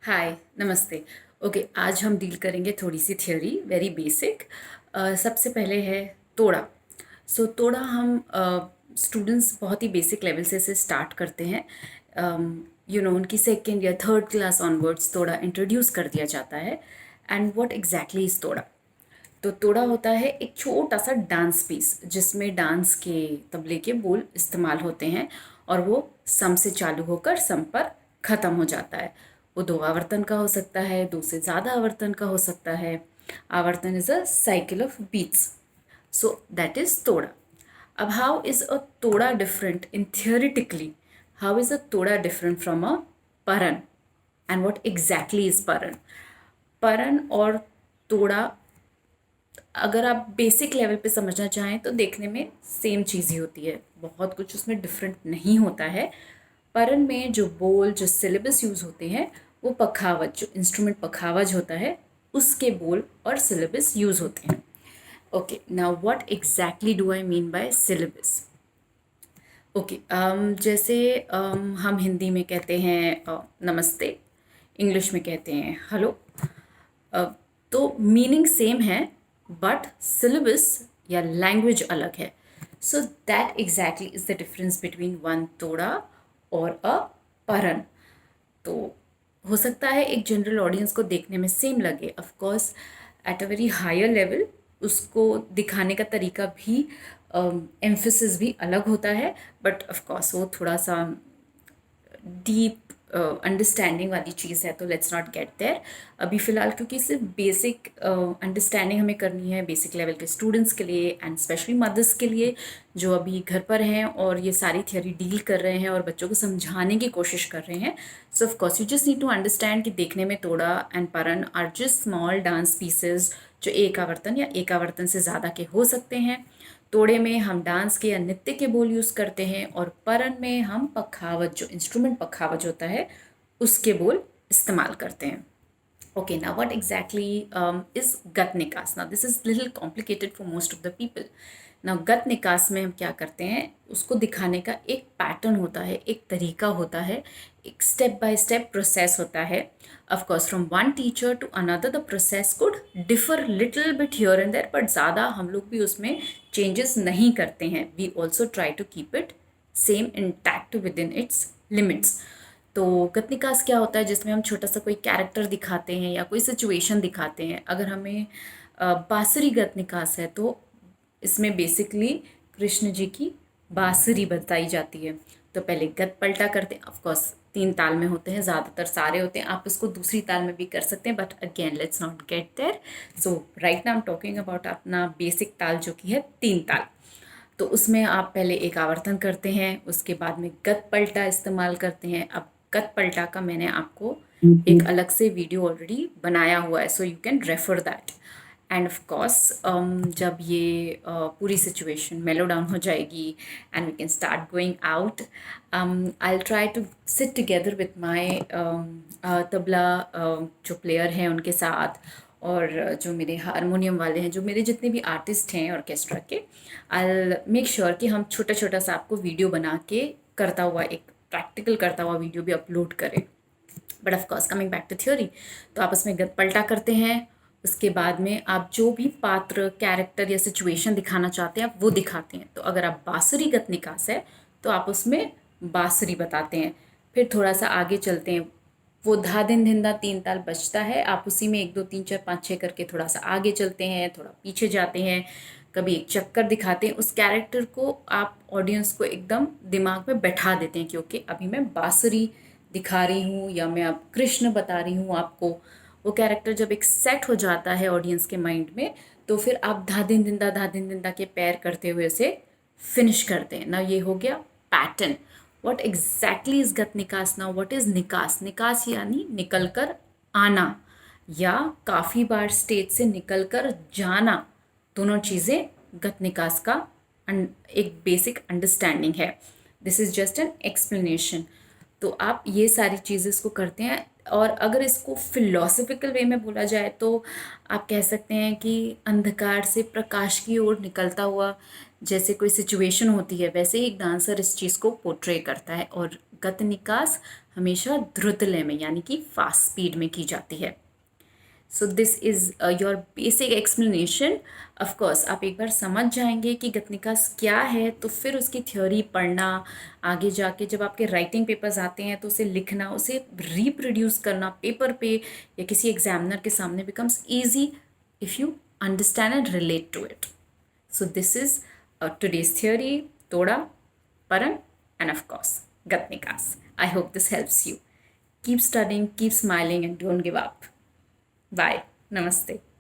हाय, नमस्ते। ओके, आज हम डील करेंगे थोड़ी सी थ्योरी, वेरी बेसिक। सबसे पहले है तोड़ा। तोड़ा हम स्टूडेंट्स बहुत ही बेसिक लेवल से इसे स्टार्ट करते हैं। उनकी सेकेंड या थर्ड क्लास ऑनवर्ड्स तोड़ा इंट्रोड्यूस कर दिया जाता है। एंड व्हाट एग्जैक्टली इज तोड़ा? तो तोड़ा होता है एक छोटा सा डांस पीस जिसमें डांस के तबले के बोल इस्तेमाल होते हैं और वो सम से चालू होकर सम पर ख़त्म हो जाता है। वो दो आवर्तन का हो सकता है, दो से ज़्यादा आवर्तन का हो सकता है। Avartan is a cycle of beats. So that is toda. अब how is a toda different in theoretically? How is a toda different from a परन? एंड व्हाट एग्जैक्टली इज़ परन? परन और तोड़ा अगर आप बेसिक लेवल पे समझना चाहें तो देखने में सेम चीज़ ही होती है, बहुत कुछ उसमें डिफरेंट नहीं होता है। परन में जो बोल, जो सिलेबस यूज़ होते हैं, वो पखावज, जो इंस्ट्रूमेंट पखावज होता है, उसके बोल और सिलेबस यूज़ होते हैं। Okay, now what exactly do I mean by syllabus? Okay, जैसे हम हिंदी में कहते हैं नमस्ते, इंग्लिश में कहते हैं हेलो। अ, तो मीनिंग सेम है बट सिलेबस या लैंग्वेज अलग है। So that exactly is the difference between one तोड़ा और अ परन। तो हो सकता है एक जनरल ऑडियंस को देखने में सेम लगे, of course at a very higher level उसको दिखाने का तरीका भी, एम्फेसिस भी अलग होता है। बट ऑफ कोर्स वो थोड़ा सा डीप अंडरस्टैंडिंग वाली चीज़ है, तो लेट्स नॉट गेट देयर अभी फ़िलहाल, क्योंकि सिर्फ बेसिक अंडरस्टैंडिंग हमें करनी है बेसिक लेवल के स्टूडेंट्स के लिए एंड स्पेशली मदर्स के लिए जो अभी घर पर हैं और ये सारी थियोरी डील कर रहे हैं और बच्चों को समझाने की कोशिश कर रहे हैं। So of course you just need to understand कि देखने में toda and paran are just small dance pieces जो एक आवर्तन या एक आवर्तन से ज़्यादा के हो सकते हैं। तोड़े में हम डांस के या नृत्य के बोल यूज़ करते हैं और परन में हम पखावज, जो इंस्ट्रूमेंट पखावज होता है, उसके बोल इस्तेमाल करते हैं। Okay, now what exactly is Gat Nikas? Now this is little complicated for most of the people. Now Gat Nikas में हम क्या करते हैं, उसको दिखाने का एक पैटर्न होता है, एक तरीका होता है, एक स्टेप बाय स्टेप प्रोसेस होता है. Of course, from one teacher to another, the process could differ little bit here and there, but ज़्यादा हम लोग भी उसमें changes नहीं करते हैं. We also try to keep it same intact within its limits. तो गतनिकास क्या होता है, जिसमें हम छोटा सा कोई कैरेक्टर दिखाते हैं या कोई सिचुएशन दिखाते हैं। अगर हमें बांसुरी गतनिकास है तो इसमें बेसिकली कृष्ण जी की बांसुरी बताई जाती है। तो पहले गत पलटा करते हैं, ऑफकोर्स 3 ताल में होते हैं, ज़्यादातर सारे होते हैं, आप इसको दूसरी ताल में भी कर सकते हैं, but again let's not get there. So right now I am talking about अपना बेसिक ताल जो कि है 3 ताल। तो उसमें आप पहले एक आवर्तन करते हैं, उसके बाद में गत पलटा इस्तेमाल करते हैं। अब गत पलटा का मैंने आपको एक अलग से वीडियो ऑलरेडी बनाया हुआ है, so you can refer that. And of course जब ये पूरी सिचुएशन मेलो डाउन हो जाएगी and we can start going out, I will try to sit together with my tabla जो प्लेयर हैं उनके साथ, और जो मेरे हारमोनियम वाले हैं, जो मेरे जितने भी आर्टिस्ट हैं ऑर्केस्ट्रा के, आई मेक श्योर कि हम छोटा छोटा सा आपको वीडियो बना के करता हुआ, एक प्रैक्टिकल करता हुआ वीडियो भी अपलोड करें। But of course coming back to theory, तो आप उसमें गत पलटा करते हैं, उसके बाद में आप जो भी पात्र, कैरेक्टर या सिचुएशन दिखाना चाहते हैं आप वो दिखाते हैं। तो अगर आप बांसुरी गत निकास है तो आप उसमें बांसुरी बताते हैं। फिर थोड़ा सा आगे चलते हैं, वो धा दिन धिंदा 3 ताल बचता है, आप उसी में 1 2 3 4 5 6 करके थोड़ा सा आगे चलते हैं, थोड़ा पीछे जाते हैं, कभी एक चक्कर दिखाते हैं। उस कैरेक्टर को आप ऑडियंस को एकदम दिमाग में बैठा देते हैं, क्योंकि अभी मैं बांसुरी दिखा रही हूँ या मैं अब कृष्ण बता रही हूँ आपको। वो कैरेक्टर जब एक सेट हो जाता है ऑडियंस के माइंड में, तो फिर आप धा दिन दिंदा के पैर करते हुए उसे फिनिश करते हैं ना। ये हो गया पैटर्न। व्हाट एग्जैक्टली इज गत निकास? नाउ व्हाट इज निकास? निकास यानी निकल कर आना या काफ़ी बार स्टेज से निकल कर जाना, दोनों चीज़ें गत निकास का एक बेसिक अंडरस्टैंडिंग है। This is just an explanation. तो आप ये सारी चीज़ें इसको करते हैं। और अगर इसको फिलोसफिकल वे में बोला जाए तो आप कह सकते हैं कि अंधकार से प्रकाश की ओर निकलता हुआ जैसे कोई सिचुएशन होती है, वैसे ही एक डांसर इस चीज़ को पोर्ट्रे करता है। और गत निकास हमेशा द्रुत लय में यानी कि फास्ट स्पीड में की जाती है। So this is your basic explanation. Of course आप एक बार समझ जाएंगे कि गतनिकास क्या है तो फिर उसकी थ्योरी पढ़ना, आगे जाके जब आपके राइटिंग पेपर्स आते हैं तो उसे लिखना, उसे रिप्रोड्यूस करना पेपर पे या किसी एग्जामिनर के सामने becomes easy if you understand and relate to it. So this is today's theory, Toda, Paran, and of course, Gatnikas. I hope this helps you. Keep studying, keep smiling, and don't give up. Bye. Namaste.